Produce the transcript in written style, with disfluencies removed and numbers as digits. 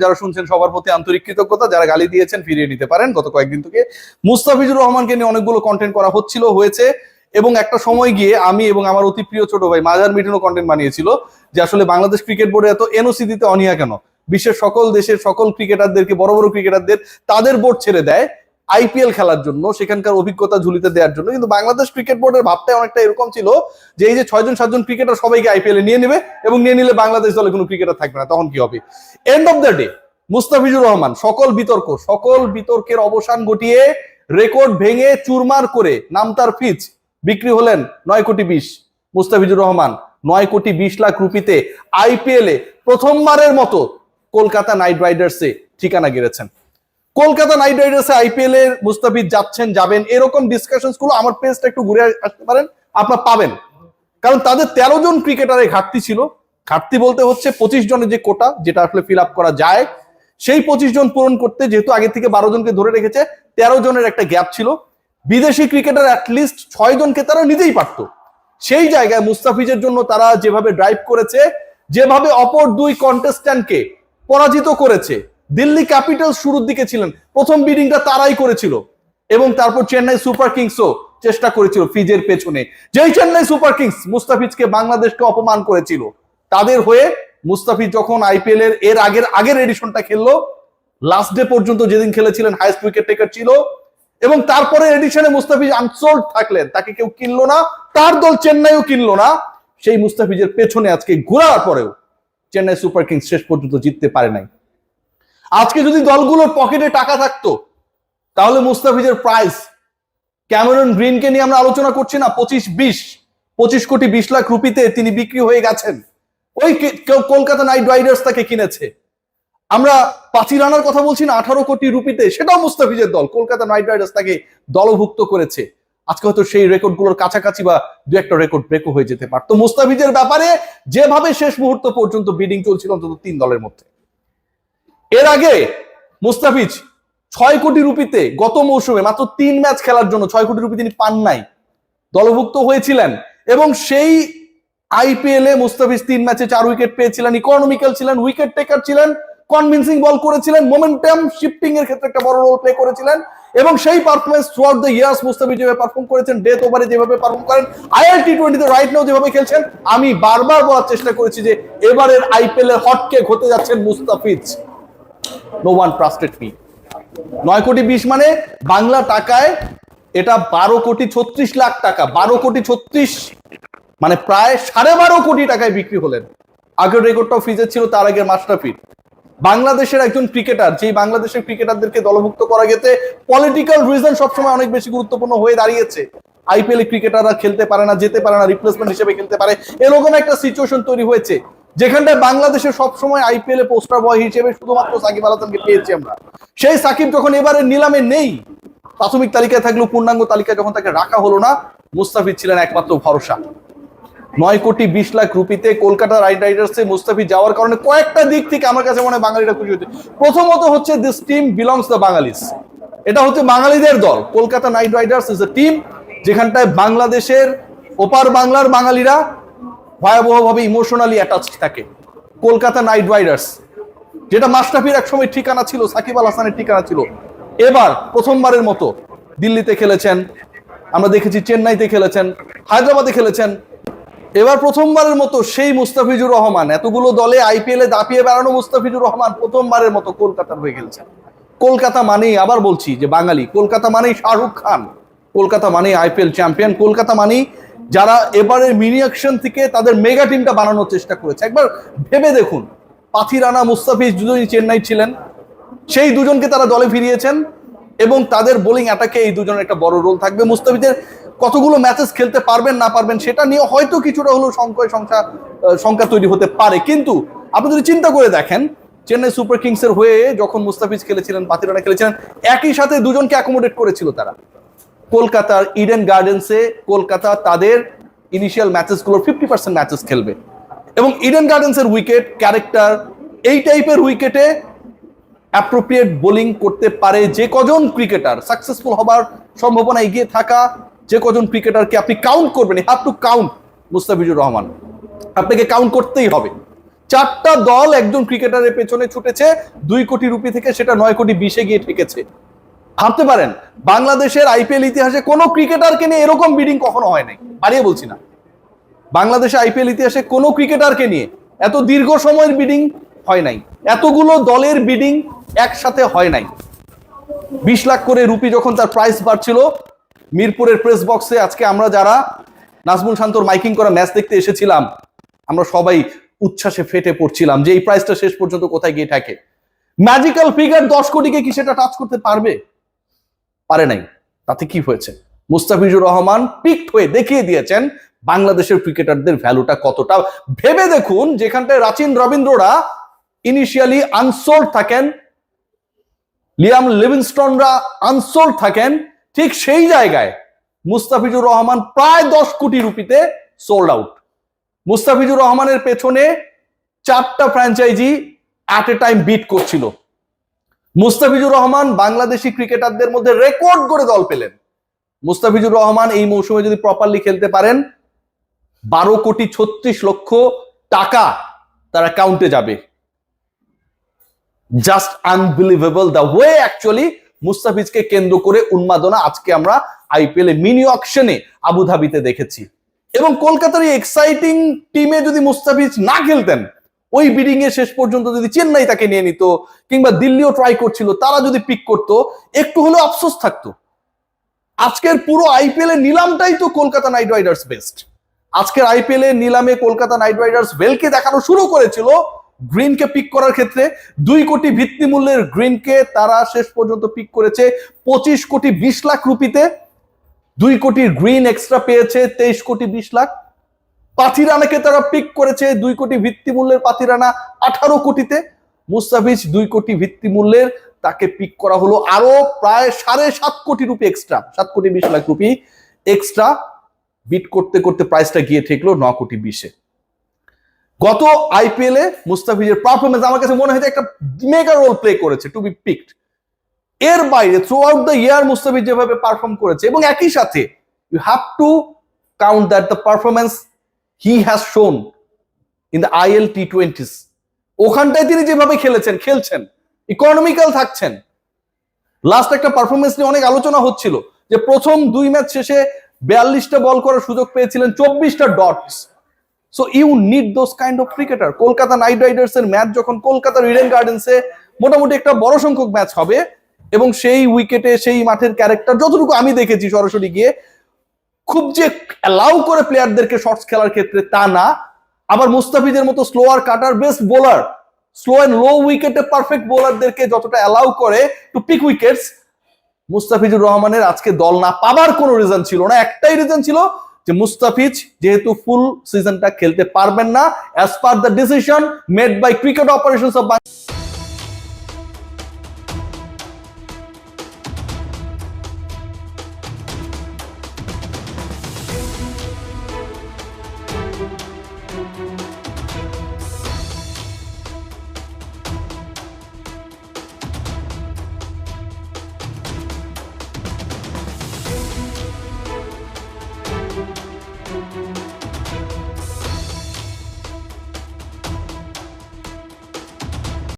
যারা শুনছেন সবার প্রতি আন্তরিক কৃতজ্ঞতা, যারা গালি দিয়েছেন ফিরিয়ে নিতে পারেন। গত কয়েকদিন থেকে মুস্তাফিজুর রহমানকে নিয়ে অনেকগুলো কন্টেন্ট করা হয়েছে এবং একটা সময় গিয়ে আমি এবং আমার অতি প্রিয় ছোট ভাই মাজার মিঠুনও কন্টেন্ট বানিয়েছিল যে আসলে বাংলাদেশ ক্রিকেট বোর্ডে এত এনওসি দিতে অনীহা কেন, বিশ্বের সকল দেশের সকল ক্রিকেটারদেরকে, বড় বড় ক্রিকেটারদের তাদের বোর্ড ছেড়ে দেয় আইপিএল খেলার জন্য, সেখানকার অভিজ্ঞতা ঝুলিতে দেওয়ার জন্য। কিন্তু বাংলাদেশ ক্রিকেট বোর্ডের ভাবটা অনেকটা এরকম ছিল যে এই যে 6-7জন ক্রিকেটার সবাইকে আইপিএল এ নিয়ে নেবে এবং নিয়ে নিলে বাংলাদেশ দলে কোনো ক্রিকেটার থাকবে না, তখন কি হবে? End of the day Mustafizur Rahman সকল বিতর্কের অবসান ঘটিয়ে রেকর্ড ভেঙে চুরমার করে নামতার পিচ বিক্রি হলেন 9 কোটি 20। মুস্তাফিজুর রহমান 9 কোটি 20 লাখ রুপিতে আইপিএল এ প্রথমবারের মতো কলকাতা নাইট রাইডার্সে ঠিকানা গেড়েছেন। কলকাতা নাইট রাইডার্সে আইপিএল এর মুস্তাফিজ যাবেন এরকম ডিসকাশনস গুলো আমার পেজটা একটু ঘুরে আসতে পারেন, আপনারা পাবেন। কারণ তাদের 13 জন ক্রিকেটারের ঘাটতি ছিল। ঘাটতি বলতে হচ্ছে 25 জনের যে কোটা, যেটা আসলে ফিল আপ করা যায়, সেই 25 জন পূরণ করতে যেহেতু আগে থেকে 12 জনকে ধরে রেখেছে, 13 জনের একটা গ্যাপ ছিল। বিদেশি ক্রিকেটার অ্যাটলিস্ট 6 জনকে তারা নিতেই পারতো। সেই জায়গায় মুস্তাফিজের জন্য তারা যেভাবে ড্রাইভ করেছে, যেভাবে অপর দুই কন্টেস্ট্যান্টকে পরাজিত করেছে, দিল্লি ক্যাপিটালস শুরুর দিকে ছিলেন, প্রথম বিডিংটা তারাই করেছিল এবং তারপর চেন্নাই সুপার কিংসও চেষ্টা করেছিল ফিজের পেছনে। যেই চেন্নাই সুপার কিংস মুস্তাফিজকে বাংলাদেশকে অপমান করেছিল, তাদের হয়ে মুস্তাফিজ যখন আইপিএল এর আগের এডিশনটা খেললো, লাস্ট ডে পর্যন্ত যেদিন খেলেছিলেন হাইয়েস্ট উইকেট টেকার ছিল, এবং তারপরে এডিশনে মুস্তাফিজ আনসোল্ড থাকলেন, তাকে কেউ কিনলো না, তার দল চেন্নাইও কিনলো না। সেই মুস্তাফিজের পেছনে আজকে ঘোরার পরেও চেন্নাই সুপার কিংস শেষ পর্যন্ত জিততে পারে নাই। আজকে যদি দলগুলোর পকেটে টাকা থাকতো তাহলে মুস্তাফিজের প্রাইস, ক্যামেরন গ্রিনকে নিয়ে আমরা আলোচনা করছি না, 25 কোটি 20 লাখ রুপিতে তিনি বিক্রি হয়ে গেছেন। ওই কলকাতা নাইট রাইডার্স তাকে কিনেছে। আমরা পাচিরানার কথা বলছি না, 18 কোটি রুপিতে, সেটাও মুস্তাফিজের দল, কলকাতা নাইট রাইডার্স তাকে দলভুক্ত করেছে। আজকে হয়তো সেই রেকর্ডগুলোর কাছাকাছি বা দু একটা রেকর্ড ব্রেকও হয়ে যেতে পারতো। মুস্তাফিজের ব্যাপারে যেভাবে শেষ মুহূর্ত পর্যন্ত বিডিং চলছিল অন্তত 3 দলের মধ্যে। এর আগে মুস্তাফিজ 6 কোটি রুপিতে গত মৌসুমে মাত্র 3 ম্যাচ খেলার জন্য 6 কোটি রুপি তিনি পান নাই, দলভুক্ত হয়েছিলেন। এবং সেই আইপিএল এ মুস্তাফিজ 3 ম্যাচে 4 উইকেট পেয়েছিলেন, ইকোনমিক্যাল ছিলেন, উইকেট টেকার ছিলেন, কনভিন্সিং বল করেছিলেন, মোমেন্টাম শিফটিং এর ক্ষেত্রে একটা বড় রোল প্লে করেছিলেন। এবং সেই performance through out the years Mustafiz যেভাবে পারফর্ম করেছেন, ডেথ ওভারে যেভাবে পারফর্ম করেন, আইএল টি20 তে রাইট নাও যেভাবে খেলছেন, আমি বারবার বলার চেষ্টা করেছি যে এবারের আইপিএল এর হটকেক হতে যাচ্ছেন Mustafiz. No one trusted me. 9 crore 20 মানে বাংলা টাকায় এটা 12 কোটি 36 লাখ টাকা। 12 কোটি 36 মানে প্রায় 12.5 কোটি টাকায় বিক্রি হলেন। আগের রেকর্ডটাও ফিজের ছিল, তার আগের মাস্টারফিট। বাংলাদেশের একজন ক্রিকেটার, যেই বাংলাদেশের ক্রিকেটারদেরকে দলভুক্ত করা গেছে, পলিটিক্যাল রিজন সবসময় অনেক বেশি গুরুত্বপূর্ণ হয়ে দাঁড়িয়েছে। আইপিএল ক্রিকেটাররা খেলতে পারে না, যেতে পারে না, রিপ্লেসমেন্ট হিসেবে খেলতে পারে, এরকম একটা সিচুয়েশন তৈরি হয়েছে যেখানটায় বাংলাদেশের সবসময় আইপিএল এ পোস্টার বয় হিসেবে শুধুমাত্র সাকিব আল হাসানকে পেয়েছি আমরা। সেই সাকিব যখন এবারে নিলামে নেই, প্রাথমিক তালিকায় থাকলেও পূর্ণাঙ্গ তালিকায় যখন তাকে রাখা হলো না, মুস্তাফিজ ছিলেন একমাত্র ভরসা। 9 কোটি 20 লাখ রুপিতে কলকাতা নাইট রাইডার্সে মুস্তাফিজ যাওয়ার কারণে কয়েকটা দিক থেকে আমার কাছে মনে হয় বাঙালিরা খুশি হচ্ছে। প্রথমত হচ্ছে দিস টিম বিলংস দ্য বাঙালিস, এটা হচ্ছে বাঙালিদের দল। Kolkata knight Riders is a team যেখানটায় বাংলাদেশের ওপার বাংলার বাঙালিরা ভয়াবহভাবে ইমোশনালি অ্যাটাচড থাকে। কলকাতা নাইট রাইডার্স, যেটা মাশরাফির একসময় ঠিকানা ছিল, সাকিব আল হাসানের ঠিকানা ছিল, এবার প্রথমবারের মতো দিল্লিতে খেলেছেন, আমরা দেখেছি চেন্নাইতে খেলেছেন, হায়দ্রাবাদে খেলেছেন। এবার প্রথমবারের মতো সেই মুস্তাফিজুর রহমান, এতগুলো দলে আইপিএল এ দাপিয়ে বেড়ানো মুস্তাফিজুর রহমান প্রথমবারের মতো কলকাতার হয়ে খেলছেন। কলকাতা মানেই, আবার বলছি যে বাঙালি, কলকাতা মানেই শাহরুখ খান, কলকাতা মানেই আইপিএল চ্যাম্পিয়ন, কলকাতা মানেই যারা এবারের মিনি অ্যাকশন থেকে তাদের মেগা টিমটা বানানোর চেষ্টা করেছে। একবার ভেবে দেখুন, পাথিরানা মুস্তাফিজ দুজনই চেন্নাই ছিলেন, সেই দুজনকে তারা দলে ফিরিয়েছেন এবং তাদের বোলিং অ্যাটাকে এই দুজনের একটা বড় রোল থাকবে। মুস্তাফিজের কতগুলো ম্যাচেস খেলতে পারবেন না পারবেন সেটা নিয়ে হয়তো কিছুটা হলেও সংখ্যা তৈরি হতে পারে, কিন্তু আপনি যদি চিন্তা করে দেখেন, চেন্নাই সুপার কিংস এর হয়ে যখন মুস্তাফিজ খেলেছিলেন, পাথিরানা খেলেছিলেন, একই সাথে দুজনকে অ্যাকোমোডেট করেছিল তারা। কলকাতার ইডেন গার্ডেন্সে কলকাতা তাদের ইনিশিয়াল ম্যাচেসগুলোর 50% ম্যাচেস খেলবে এবং ইডেন গার্ডেন্সের উইকেট, ক্যারেক্টার, এই টাইপের উইকেটে অ্যাপ্রোপ্রিয়েট বোলিং করতে পারে যে কজন ক্রিকেটার, সাকসেসফুল হবার সম্ভাবনা এগিয়ে থাকা যে কজন ক্রিকেটারকে আপনি কাউন্ট করবেন, have to count Mustafizur Rahman, আপনাকে কাউন্ট করতেই হবে। 4টা দল একজন ক্রিকেটারের পেছনে ছুটেছে 2 কোটি রুপি থেকে সেটা 9 কোটি 20-এ গিয়ে ঠেকেছে। ভাবতে পারেন বাংলাদেশের আইপিএল ইতিহাসে কোনো ক্রিকেটারকে নিয়ে এরকম বিডিং কখনো হয় নাই, বাড়িয়ে বলছি না। বাংলাদেশে আইপিএল ইতিহাসে কোনো ক্রিকেটারকে নিয়ে এত দীর্ঘ সময়ের বিডিং হয় নাই, এতগুলো দলের বিডিং একসাথে হয় নাই। 20 লাখ করে রুপি যখন তার প্রাইস বাড়ছিল মিরপুরের প্রেস বক্সে, আজকে আমরা যারা নাজমুল শান্তর মাইকিং করা ম্যাচ দেখতে এসেছিলাম আমরা সবাই উচ্ছ্বাসে ফেটে পড়ছিলাম যে এই প্রাইসটা শেষ পর্যন্ত কোথায় গিয়ে থাকে। ম্যাজিক্যাল ফিগার 10 কোটিকে কি সেটা টাচ করতে পারবে? পারে নাই। তাতে কি হয়েছে? মুস্তাফিজুর রহমান পিকড হয়ে দেখিয়ে দিয়েছেন বাংলাদেশের ক্রিকেটারদের ভ্যালুটা কতটা। ভেবে দেখুন, যেখানটায় রাচিন রবীন্দ্ররা ইনিশিয়ালি আনসোল্ড থাকেন, লিয়াম লিভিংস্টনরা আনসোল্ড থাকেন, ঠিক সেই জায়গায় মুস্তাফিজুর রহমান প্রায় 10 কোটি রুপিতে সোল্ড আউট। মুস্তাফিজুর রহমানের পেছনে 4টা franchise at a time bid করছিল। মুস্তাফিজুর রহমান বাংলাদেশি ক্রিকেটারদের মধ্যে রেকর্ড করে দল পেলেন। মুস্তাফিজুর রহমান এই মৌসুমে যদি প্রপারলি খেলতে পারেন 12 কোটি 36 লক্ষ টাকা তার অ্যাকাউন্টে যাবে। Just unbelievable the way actually মুস্তাফিজকে কেন্দ্র করে উন্মাদনা আজকে আমরা আইপিএল এ মিনি অকশনে আবুধাবিতে দেখেছি। এবং কলকাতার এই এক্সাইটিং টিমে যদি মুস্তাফিজ না খেলতেন, ওই বিডিং এ শেষ পর্যন্ত যদি চেন্নাই তাকে নিয়ে নিত কিংবা দিল্লিও ট্রাই করছিল, তারা যদি পিক করতো একটু হলেও আফসোস থাকতো। আজকের পুরো আইপিএল এর নিলামটাই তো কলকাতা নাইট রাইডার্স বেস্ট। আজকের আইপিএল এর নিলামে কলকাতা নাইট রাইডার্স ওয়েলকে দেখানো শুরু করেছিল গ্রিনকে পিক করার ক্ষেত্রে। 2 কোটি ভিত্তি মূল্যের গ্রিনকে তারা শেষ পর্যন্ত পিক করেছে 25 কোটি 20 লাখ রুপিতে। 2 কোটির গ্রিন এক্সট্রা পেয়েছে 23 কোটি 20 লাখ। পাথিরানাকে তারা পিক করেছে 2 কোটি ভিত্তি মূল্যের পাথিরানা 18 কোটিতে। মুস্তাফিজ 2 কোটি ভিত্তি মূল্যের, তাকে পিক করা হলো আরো প্রায় 7.5 কোটি রুপি এক্সট্রা, 7 কোটি 20 লাখ রুপি এক্সট্রা। বিট করতে করতে প্রাইসটা গিয়ে ঠেকলো 9 কোটি 20-এ। গত আইপিএল এ মুস্তাফিজের পারফরমেন্স আমার কাছে মনে হয় একটা মেগা রোল প্লে করেছে টু বি পিকড। এর বাইরে throughout the year Mustafiz যেভাবে পারফর্ম করেছে, এবং একই সাথে you have to count that the performance he has shown in the IL টি20s, ওখানটায় তিনি যেভাবে খেলছেন ইকোনমিক্যাল থাকছেন। লাস্ট একটা পারফরমেন্স নিয়ে অনেক আলোচনা হচ্ছিল যে প্রথম 2 ম্যাচ শেষে 42টা বল করার সুযোগ পেয়েছিলেন, 24টা dots. So you need those kind of cricketer. Kolkata knight riders এর ম্যাচ যখন কলকাতার ইডেন গার্ডেন্সে মোটামুটি একটা বড় সংখ্যক ম্যাচ হবে, এবং সেই উইকেটে সেই মাঠের ক্যারেক্টার যতটুকু আমি দেখেছি সরাসরি গিয়ে, খুব যে অ্যালাউ করে প্লেয়ারদেরকে শর্টস খেলার ক্ষেত্রে তা না। আবার মুস্তাফিজের মতো slower cutter best bowler, slow and low উইকেটে পারফেক্ট বোলারদেরকে যতটা অ্যালাউ করে টু পিক উইকেটস, মুস্তাফিজুর রহমানের আজকে দল না পাবার কোনো রিজন ছিল না। একটাই রিজন ছিল যে মুস্তাফিজ যেহেতু ফুল সিজনটা খেলতে পারবেন না as per the decision made by cricket operations of